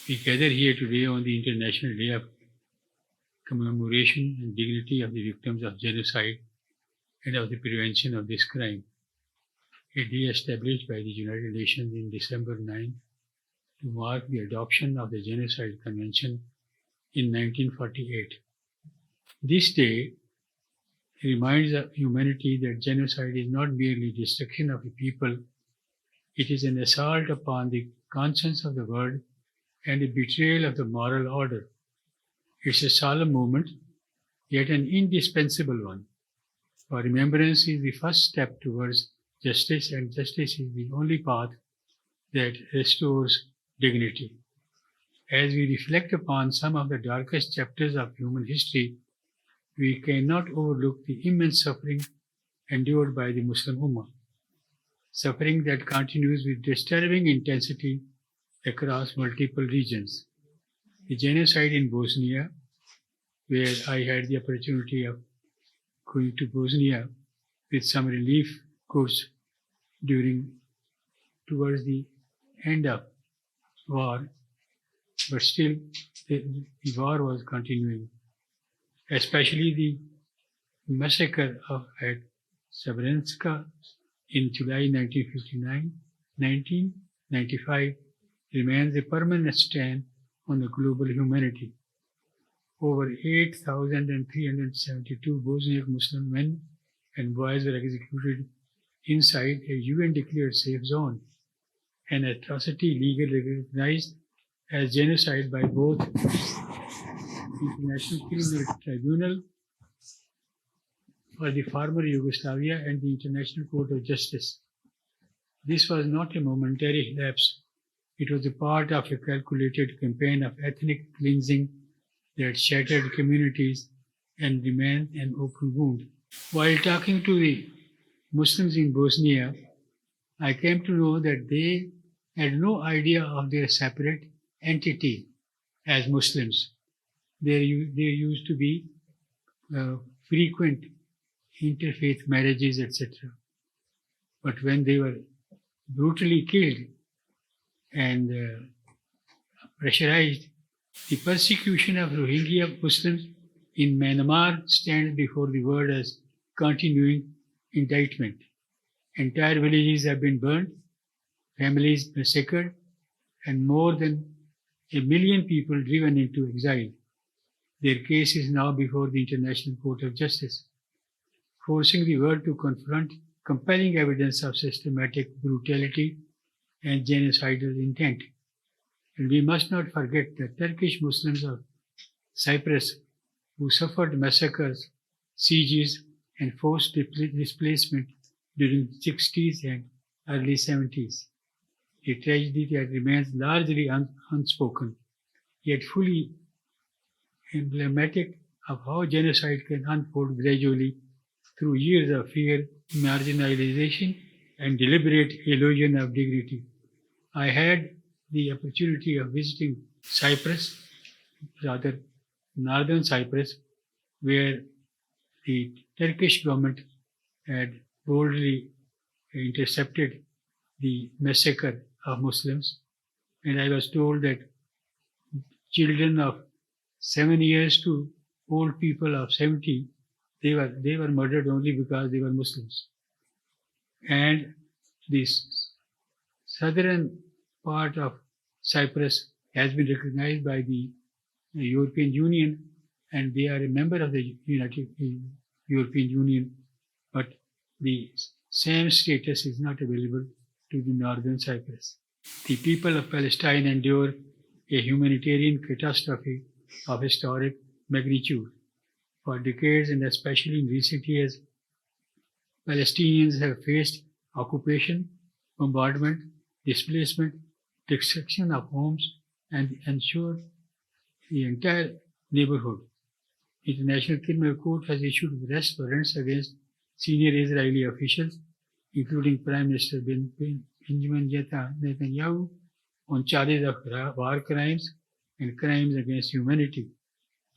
We gather here today on the International Day of Commemoration and Dignity of the Victims of Genocide and of the Prevention of this Crime, a day established by the United Nations in December 9 to mark the adoption of the Genocide Convention in 1948. This day reminds humanity that genocide is not merely destruction of a people, it is an assault upon the conscience of the world and a betrayal of the moral order. It's a solemn moment, yet an indispensable one. For remembrance is the first step towards justice, and justice is the only path that restores dignity. As we reflect upon some of the darkest chapters of human history, we cannot overlook the immense suffering endured by the Muslim Ummah, suffering that continues with disturbing intensity across multiple regions. The genocide in Bosnia, where I had the opportunity of going to Bosnia with some relief goods towards the end of war, but still the war was continuing, especially the massacre at Srebrenica in July 1995 remains a permanent stain on the global humanity. Over 8,372 Bosniak Muslim men and boys were executed inside a UN-declared safe zone, an atrocity legally recognized as genocide by both the International Criminal Tribunal for the former Yugoslavia and the International Court of Justice. This was not a momentary lapse. It was a part of a calculated campaign of ethnic cleansing that shattered communities and remained an open wound. While talking to the Muslims in Bosnia, I came to know that they had no idea of their separate entity as Muslims. There used to be frequent interfaith marriages, etc. But when they were brutally killed and pressurized, the persecution of Rohingya Muslims in Myanmar stands before the world as continuing indictment. Entire villages have been burned, families massacred, and more than 1 million people driven into exile. Their case is now before the International Court of Justice, forcing the world to confront compelling evidence of systematic brutality and genocidal intent. And we must not forget the Turkish Muslims of Cyprus who suffered massacres, sieges, and forced displacement during the 60s and early 70s. A tragedy that remains largely unspoken, yet fully emblematic of how genocide can unfold gradually through years of fear, marginalization, and deliberate erosion of dignity. I had the opportunity of visiting Cyprus, rather northern Cyprus, where the Turkish government had boldly intercepted the massacre of Muslims, and I was told that children of 7 years to old people of 70, they were murdered only because they were Muslims. And this southern part of Cyprus has been recognized by the European Union, and they are a member of the European Union, but the same status is not available to the northern Cyprus. The people of Palestine endure a humanitarian catastrophe of historic magnitude. For decades, and especially in recent years, Palestinians have faced occupation, bombardment, displacement, destruction of homes, and ensure the entire neighborhood. International Criminal Court has issued arrest warrants against senior Israeli officials, including Prime Minister Benjamin Netanyahu, on charges of war crimes and crimes against humanity,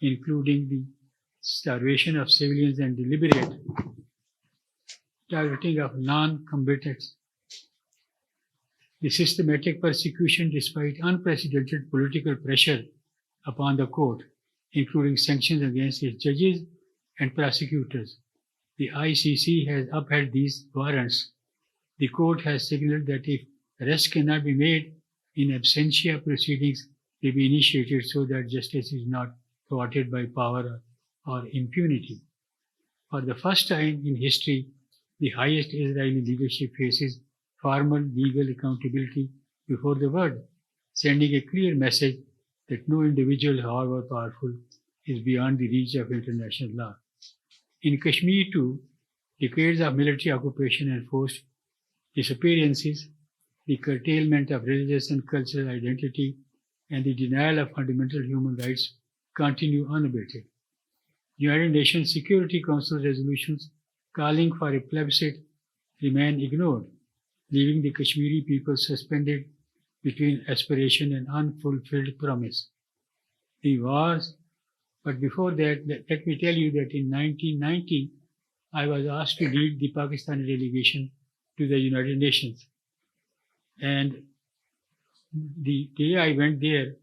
including the starvation of civilians and deliberate targeting of non-combatants. The systematic persecution despite unprecedented political pressure upon the court, including sanctions against its judges and prosecutors. The ICC has upheld these warrants. The court has signaled that if arrests cannot be made in absentia, proceedings may be initiated so that justice is not thwarted by power or impunity. For the first time in history, the highest Israeli leadership faces formal legal accountability before the world, sending a clear message that no individual, however powerful, is beyond the reach of international law. In Kashmir, too, decades of military occupation and forced disappearances, the curtailment of religious and cultural identity, and the denial of fundamental human rights continue unabated. United Nations Security Council resolutions calling for a plebiscite remain ignored, leaving the Kashmiri people suspended between aspiration and unfulfilled promise. The wars, but before that, let me tell you that in 1990, I was asked to lead the Pakistani delegation to the United Nations. And the day I went there,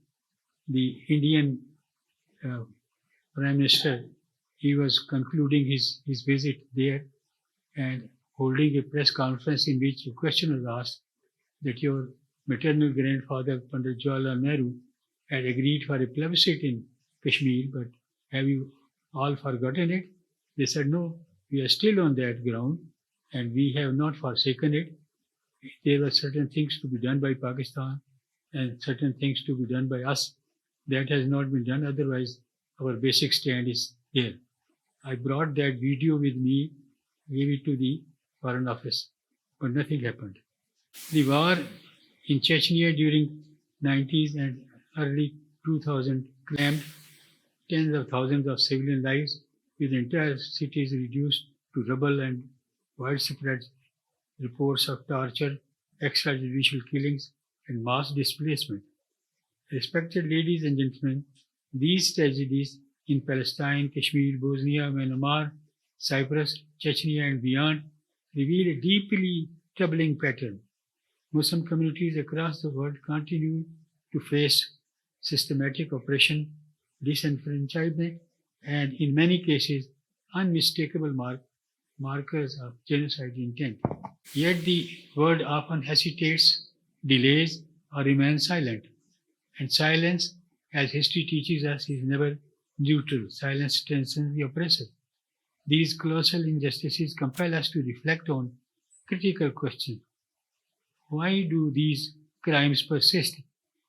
the Indian Prime Minister, he was concluding his visit there and holding a press conference in which a question was asked that your maternal grandfather, Pandit Jawaharlal Nehru, had agreed for a plebiscite in Kashmir, but have you all forgotten it? They said, no, we are still on that ground and we have not forsaken it. There were certain things to be done by Pakistan and certain things to be done by us. That has not been done, otherwise our basic stand is there. I brought that video with me, gave it to the Foreign Office, but nothing happened. The war in Chechnya during 90s and early 2000 claimed tens of thousands of civilian lives, with entire cities reduced to rubble and widespread reports of torture, extrajudicial killings, and mass displacement. Respected ladies and gentlemen, these tragedies in Palestine, Kashmir, Bosnia, Myanmar, Cyprus, Chechnya, and beyond reveal a deeply troubling pattern. Muslim communities across the world continue to face systematic oppression, disenfranchisement, and in many cases, unmistakable markers of genocide intent. Yet the world often hesitates, delays, or remains silent. And silence, as history teaches us, is never neutral. Silence strengthens the oppressor. These colossal injustices compel us to reflect on critical questions. Why do these crimes persist?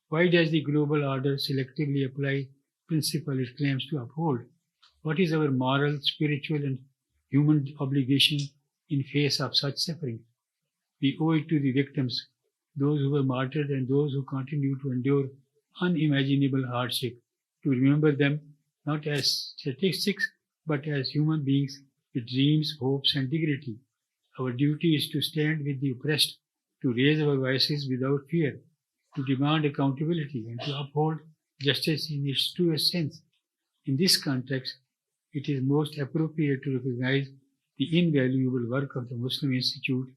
Why does the global order selectively apply principles it claims to uphold? What is our moral, spiritual, and human obligation in face of such suffering? We owe it to the victims, those who were martyred and those who continue to endure unimaginable hardship, to remember them not as statistics but as human beings with dreams, hopes, and dignity. Our duty is to stand with the oppressed, to raise our voices without fear, to demand accountability, and to uphold justice in its truest sense. In this context, it is most appropriate to recognize the invaluable work of the Muslim Institute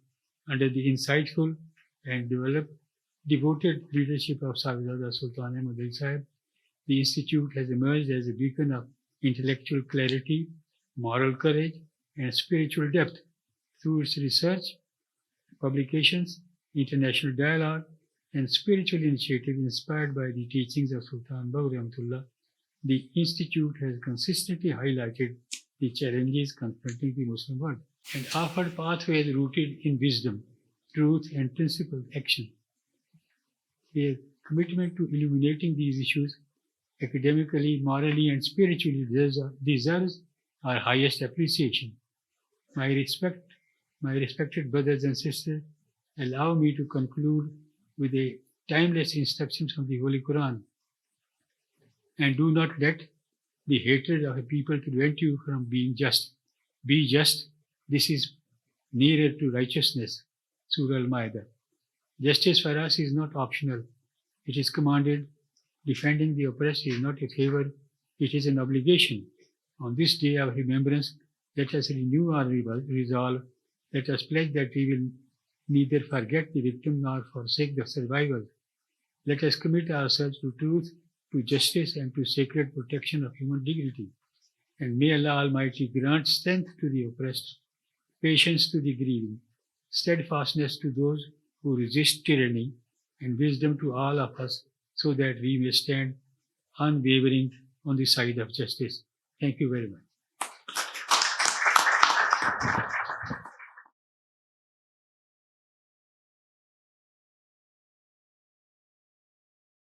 under the insightful and devoted leadership of Sahibzada Sultan Ahmad Ali Sahib. The Institute has emerged as a beacon of intellectual clarity, moral courage, and spiritual depth through its research, publications, international dialogue, and spiritual initiatives inspired by the teachings of Sultan Baghri Rahmatullah. The Institute has consistently highlighted the challenges confronting the Muslim world and offered pathways rooted in wisdom, truth, and principled action. Their commitment to illuminating these issues academically, morally, and spiritually deserves our highest appreciation. My respected brothers and sisters, allow me to conclude with a timeless instruction from the Holy Quran. And do not let the hatred of a people prevent you from being just. Be just. This is nearer to righteousness. Surah Al-Ma'idah. Justice for us is not optional. It is commanded. Defending the oppressed is not a favor. It is an obligation. On this day of remembrance, let us renew our resolve. Let us pledge that we will neither forget the victim nor forsake the survivors. Let us commit ourselves to truth, to justice, and to sacred protection of human dignity. And may Allah Almighty grant strength to the oppressed, patience to the grieving, steadfastness to those who resist tyranny, and wisdom to all of us so that we may stand unwavering on the side of justice. Thank you very much.